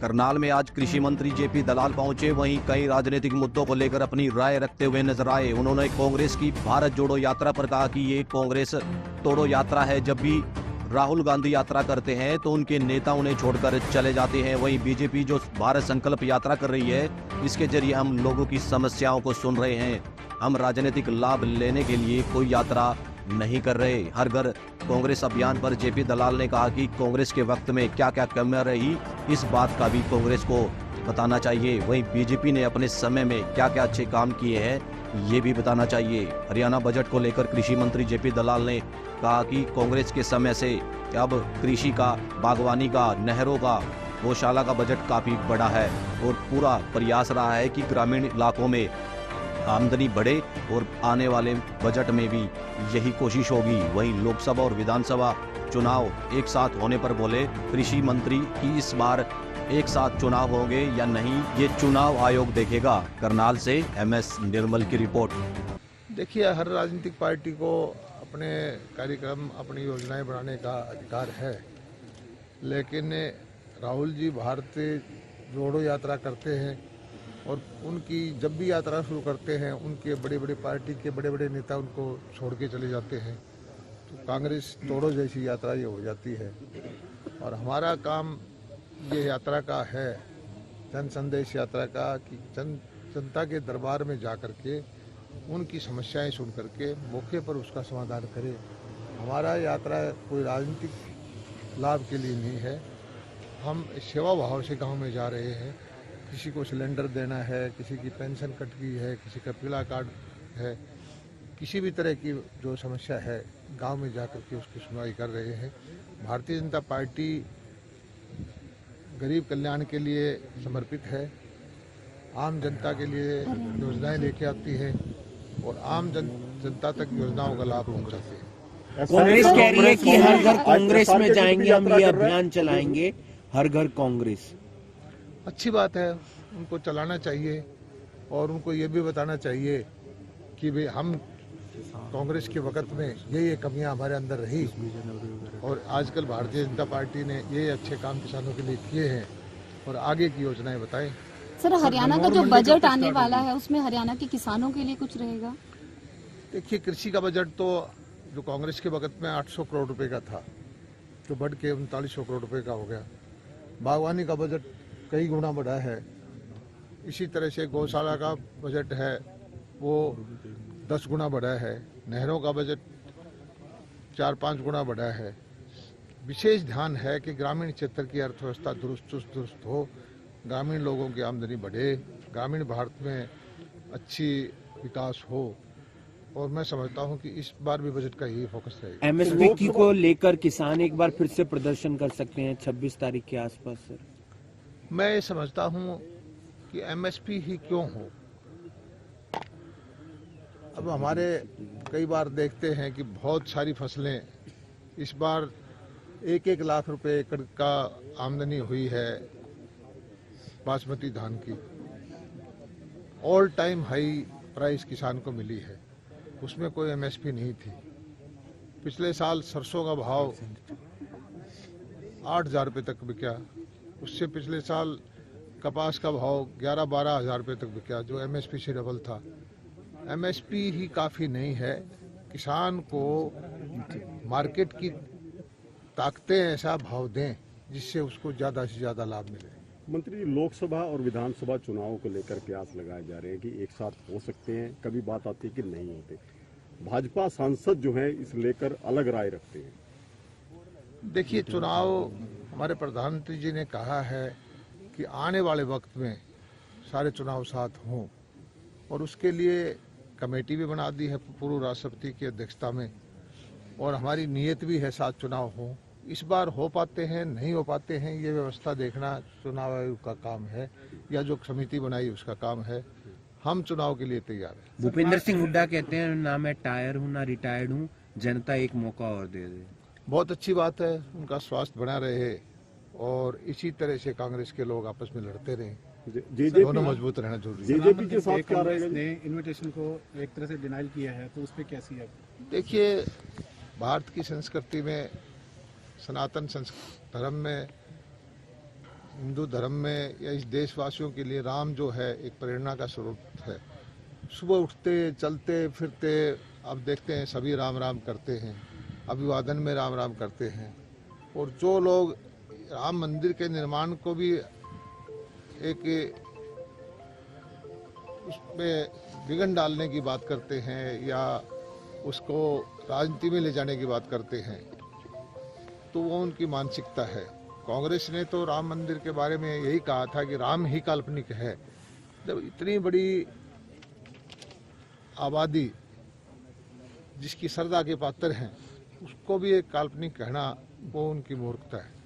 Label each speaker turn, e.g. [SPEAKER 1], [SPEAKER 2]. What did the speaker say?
[SPEAKER 1] करनाल में आज कृषि मंत्री जेपी दलाल पहुंचे, वहीं कई राजनीतिक मुद्दों को लेकर अपनी राय रखते हुए नजर आए। उन्होंने कांग्रेस की भारत जोड़ो यात्रा पर कहा कि ये कांग्रेस तोड़ो यात्रा है। जब भी राहुल गांधी यात्रा करते हैं तो उनके नेता उन्हें छोड़कर चले जाते हैं। वहीं बीजेपी जो भारत संकल्प यात्रा कर रही है, इसके जरिए हम लोगों की समस्याओं को सुन रहे हैं। हम राजनीतिक लाभ लेने के लिए कोई यात्रा नहीं कर रहे। हर घर कांग्रेस अभियान पर जेपी दलाल ने कहा कि कांग्रेस के वक्त में क्या क्या कमियां रही, इस बात का भी कांग्रेस को बताना चाहिए। वहीं बीजेपी ने अपने समय में क्या क्या अच्छे काम किए हैं, ये भी बताना चाहिए। हरियाणा बजट को लेकर कृषि मंत्री जेपी दलाल ने कहा कि कांग्रेस के समय से अब कृषि का, बागवानी का, नहरों का, गौशाला का बजट काफी बड़ा है और पूरा प्रयास रहा है कि ग्रामीण इलाकों में आमदनी बढ़े और आने वाले बजट में भी यही कोशिश होगी। वहीं लोकसभा और विधानसभा चुनाव एक साथ होने पर बोले कृषि मंत्री कि इस बार एक साथ चुनाव होंगे या नहीं, ये चुनाव आयोग देखेगा। करनाल से एमएस निर्मल की रिपोर्ट।
[SPEAKER 2] देखिए, हर राजनीतिक पार्टी को अपने कार्यक्रम, अपनी योजनाएं बनाने का अधिकार है, लेकिन राहुल जी भारत जोड़ो यात्रा करते हैं और उनकी जब भी यात्रा शुरू करते हैं, उनके बड़े बड़े पार्टी के बड़े बड़े नेता उनको छोड़ के चले जाते हैं, तो कांग्रेस तोड़ो जैसी यात्रा ये हो जाती है। और हमारा काम ये यात्रा का है, जन संदेश यात्रा का, कि जनता के दरबार में जा कर के उनकी समस्याएं सुन करके मौके पर उसका समाधान करें। हमारा यात्रा कोई राजनीतिक लाभ के लिए नहीं है। हम सेवा भाव से गांव में जा रहे हैं। किसी को सिलेंडर देना है, किसी की पेंशन कट गई है, किसी का पीला कार्ड है, किसी भी तरह की जो समस्या है गांव में जाकर के उसकी सुनवाई कर रहे हैं। भारतीय जनता पार्टी गरीब कल्याण के लिए समर्पित है, आम जनता के लिए योजनाएं लेके आती है और आम जनता तक योजनाओं का लाभ पहुंचाती है।
[SPEAKER 3] कांग्रेस कह रही है कि हर घर कांग्रेस में जाएंगे, हम ये अभियान चलाएंगे, हर घर कांग्रेस।
[SPEAKER 2] अच्छी बात है, उनको चलाना चाहिए और उनको ये भी बताना चाहिए कि भाई हम कांग्रेस के वक्त में ये कमियां हमारे अंदर रही और आजकल भारतीय जनता पार्टी ने ये अच्छे काम किसानों के लिए किए हैं और आगे की योजनाएं बताएं।
[SPEAKER 4] सर, हरियाणा का जो बजट आने वाला है उसमें हरियाणा के किसानों के लिए कुछ रहेगा?
[SPEAKER 2] देखिए, कृषि का बजट तो जो कांग्रेस के वक्त में 800 करोड़ रुपए का था, जो बढ़ के 3900 करोड़ रुपए का हो गया। बागवानी का बजट कई गुना बढ़ा है। इसी तरह से गौशाला का बजट है वो 10 गुना बढ़ा है। नहरों का बजट 4-5 गुना बढ़ा है। विशेष ध्यान है कि ग्रामीण क्षेत्र की अर्थव्यवस्था दुरुस्त हो, ग्रामीण लोगों की आमदनी बढ़े, ग्रामीण भारत में अच्छी विकास हो। और मैं समझता हूं कि इस बार भी बजट का यही फोकस रहेगा।
[SPEAKER 3] एमएसपी को लेकर किसान एक बार फिर से प्रदर्शन कर सकते हैं 26 तारीख के आसपास। सर,
[SPEAKER 2] मैं ये समझता हूं कि एमएसपी ही क्यों हो। अब हमारे कई बार देखते हैं कि बहुत सारी फसलें, इस बार 1-1 लाख रुपए एकड़ का आमदनी हुई है बासमती धान की। ऑल टाइम हाई प्राइस किसान को मिली है, उसमें कोई एमएसपी नहीं थी। पिछले साल सरसों का भाव 8,000 रुपये तक बिका, उससे पिछले साल कपास का भाव 11-12 हज़ार रुपये तक बिका, जो एमएसपी से डबल था। एमएसपी ही काफ़ी नहीं है। किसान को मार्केट की ताकतें ऐसा भाव दें जिससे उसको ज़्यादा से ज़्यादा लाभ मिले।
[SPEAKER 5] मंत्री जी, लोकसभा और विधानसभा चुनावों को लेकर कयास लगाए जा रहे हैं कि एक साथ हो सकते हैं, कभी बात आती है कि नहीं होते। भाजपा सांसद जो है इस लेकर अलग राय रखते हैं।
[SPEAKER 2] देखिए, चुनाव हमारे प्रधानमंत्री जी ने कहा है कि आने वाले वक्त में सारे चुनाव साथ हों और उसके लिए कमेटी भी बना दी है पूर्व राष्ट्रपति की अध्यक्षता में और हमारी नीयत भी है साथ चुनाव हों। इस बार हो पाते हैं नहीं हो पाते हैं, ये व्यवस्था देखना चुनाव आयोग का काम है या जो समिति बनाई उसका काम है। हम चुनाव के लिए तैयार हैं।
[SPEAKER 3] भूपेंद्र सिंह हुड्डा कहते हैं ना मैं टायर हूँ ना रिटायर्ड हूँ, जनता एक मौका और दे दे।
[SPEAKER 2] बहुत अच्छी बात है, उनका स्वास्थ्य बना रहे और इसी तरह से कांग्रेस के लोग आपस में लड़ते रहे। दोनों मजबूत रहना जरूरी है।
[SPEAKER 5] जेजेपी के साथ क्या रहेगा?
[SPEAKER 6] ने इनविटेशन को एक तरह से डिनाइल किया है, तो उस पर कैसी है?
[SPEAKER 2] देखिए, भारत की संस्कृति में, सनातन धर्म में हिंदू धर्म में या इस देशवासियों के लिए राम जो है एक प्रेरणा का स्रोत है। सुबह उठते चलते फिरते अब देखते हैं सभी राम राम करते हैं, अभिवादन में राम राम करते हैं। और जो लोग राम मंदिर के निर्माण को भी एक उसमें विघन डालने की बात करते हैं या उसको राजनीति में ले जाने की बात करते हैं, तो वो उनकी मानसिकता है। कांग्रेस ने तो राम मंदिर के बारे में यही कहा था कि राम ही काल्पनिक है। जब इतनी बड़ी आबादी जिसकी श्रद्धा के पात्र हैं उसको भी एक काल्पनिक कहना वो उनकी मूर्खता है।